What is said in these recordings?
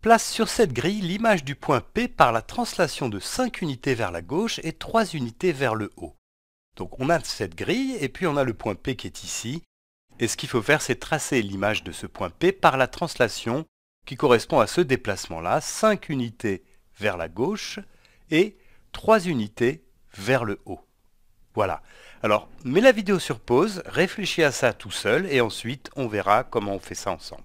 place sur cette grille l'image du point P par la translation de 5 unités vers la gauche et 3 unités vers le haut. Donc on a cette grille et puis on a le point P qui est ici. Et ce qu'il faut faire, c'est tracer l'image de ce point P par la translation qui correspond à ce déplacement-là, 5 unités vers la gauche et 3 unités vers le haut. Voilà. Alors, mets la vidéo sur pause, réfléchis à ça tout seul et ensuite on verra comment on fait ça ensemble.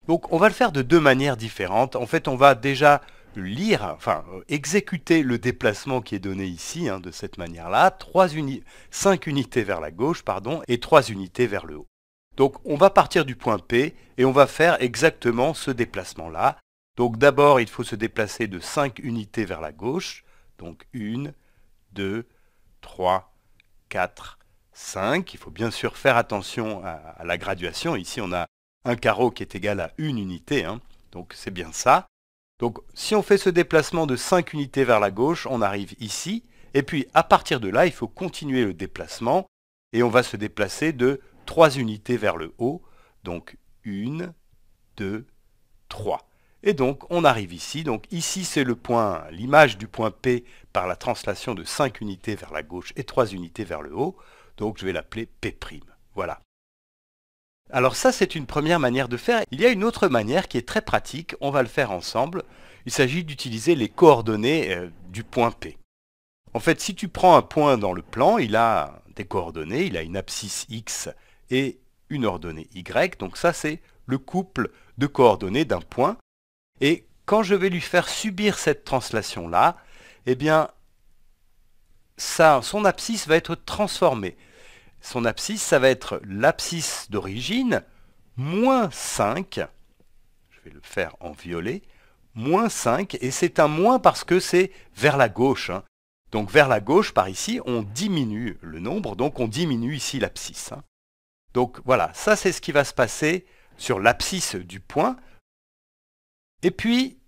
Donc on va le faire de deux manières différentes. En fait, on va déjà exécuter le déplacement qui est donné ici, de cette manière-là, 5 unités vers la gauche, et 3 unités vers le haut. Donc on va partir du point P et on va faire exactement ce déplacement-là. Donc d'abord, il faut se déplacer de 5 unités vers la gauche. Donc 1, 2, 3, 4, 5. Il faut bien sûr faire attention à la graduation. Ici, on a un carreau qui est égal à 1 unité, donc c'est bien ça. Donc si on fait ce déplacement de 5 unités vers la gauche, on arrive ici, et puis à partir de là, il faut continuer le déplacement, et on va se déplacer de 3 unités vers le haut, donc 1, 2, 3. Et donc on arrive ici, donc ici c'est l'image du point P par la translation de 5 unités vers la gauche et 3 unités vers le haut, donc je vais l'appeler P'. Voilà. Alors ça, c'est une première manière de faire. Il y a une autre manière qui est très pratique, on va le faire ensemble. Il s'agit d'utiliser les coordonnées du point P. En fait, si tu prends un point dans le plan, il a des coordonnées, il a une abscisse X et une ordonnée Y. Donc ça, c'est le couple de coordonnées d'un point. Et quand je vais lui faire subir cette translation-là, eh bien, son abscisse va être transformée. Son abscisse, ça va être l'abscisse d'origine, moins 5, je vais le faire en violet, moins 5, et c'est un moins parce que c'est vers la gauche. Donc vers la gauche, par ici, on diminue le nombre, donc on diminue ici l'abscisse. Donc voilà, ça c'est ce qui va se passer sur l'abscisse du point. Et puis,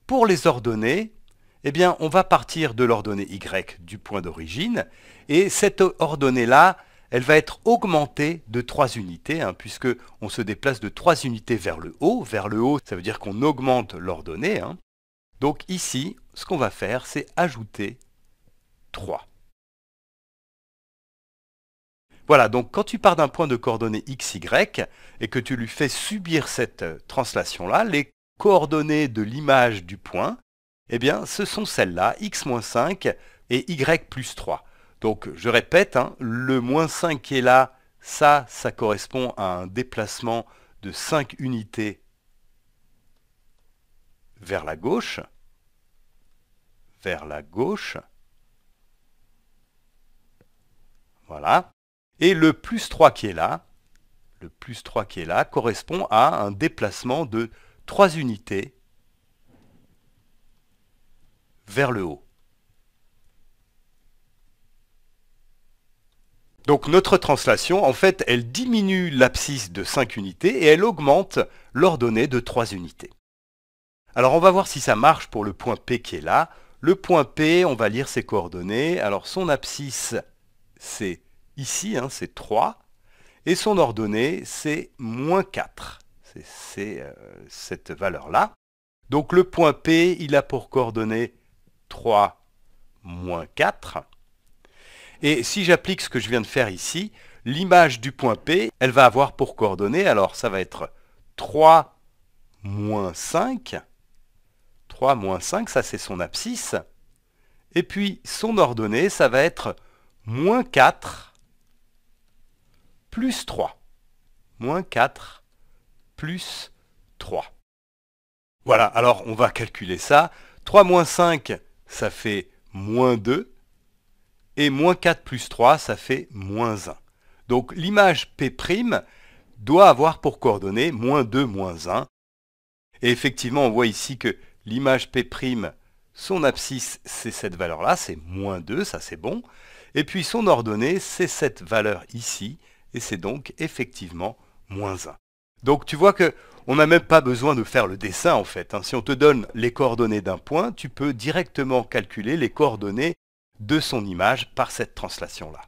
pour les ordonnées, eh bien, on va partir de l'ordonnée Y du point d'origine, et cette ordonnée-là, elle va être augmentée de 3 unités, puisque on se déplace de 3 unités vers le haut. Vers le haut, ça veut dire qu'on augmente l'ordonnée. Donc ici, ce qu'on va faire, c'est ajouter 3. Voilà, donc quand tu pars d'un point de coordonnées x, y, et que tu lui fais subir cette translation-là, les coordonnées de l'image du point, eh bien, ce sont celles-là, x-5 et y plus 3. Donc, je répète, le moins 5 qui est là, ça correspond à un déplacement de 5 unités vers la gauche. Vers la gauche. Voilà. Et le plus 3 qui est là, correspond à un déplacement de 3 unités vers le haut. Donc notre translation, en fait, elle diminue l'abscisse de 5 unités et elle augmente l'ordonnée de 3 unités. Alors on va voir si ça marche pour le point P qui est là. Le point P, on va lire ses coordonnées. Alors son abscisse, c'est ici, c'est 3. Et son ordonnée, c'est moins 4. C'est cette valeur-là. Donc le point P, il a pour coordonnées 3, moins 4. Et si j'applique ce que je viens de faire ici, l'image du point P, elle va avoir pour coordonnées, alors ça va être 3 moins 5. 3 moins 5, ça c'est son abscisse. Et puis son ordonnée, ça va être moins 4 plus 3. Moins 4 plus 3. Voilà, alors on va calculer ça. 3 moins 5, ça fait moins 2. Et moins 4 plus 3, ça fait moins 1. Donc l'image P' doit avoir pour coordonnées moins 2, moins 1. Et effectivement, on voit ici que l'image P', son abscisse, c'est cette valeur-là, c'est moins 2, ça c'est bon. Et puis son ordonnée, c'est cette valeur ici, et c'est donc effectivement moins 1. Donc tu vois qu'on n'a même pas besoin de faire le dessin en fait. Si on te donne les coordonnées d'un point, tu peux directement calculer les coordonnées de son image par cette translation-là.